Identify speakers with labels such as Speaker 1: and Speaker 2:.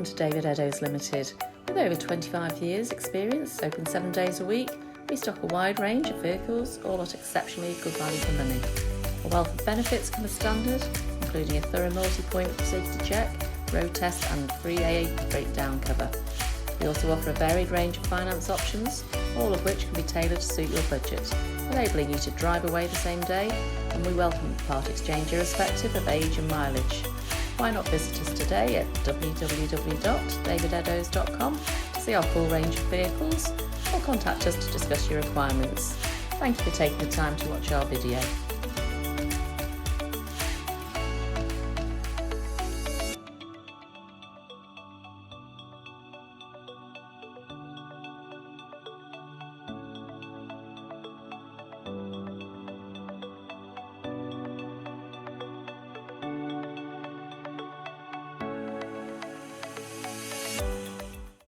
Speaker 1: Welcome to David Eddowes Limited. With over 25 years experience, open 7 days a week, we stock a wide range of vehicles, all at exceptionally good value for money. A wealth of benefits come as standard, including a thorough multi-point safety check, road test and free AA breakdown cover. We also offer a varied range of finance options, all of which can be tailored to suit your budget, enabling you to drive away the same day, and we welcome part exchange irrespective of age and mileage. Why not visit us today at www.davideddowes.com to see our full range of vehicles, or contact us to discuss your requirements. Thank you for taking the time to watch our video.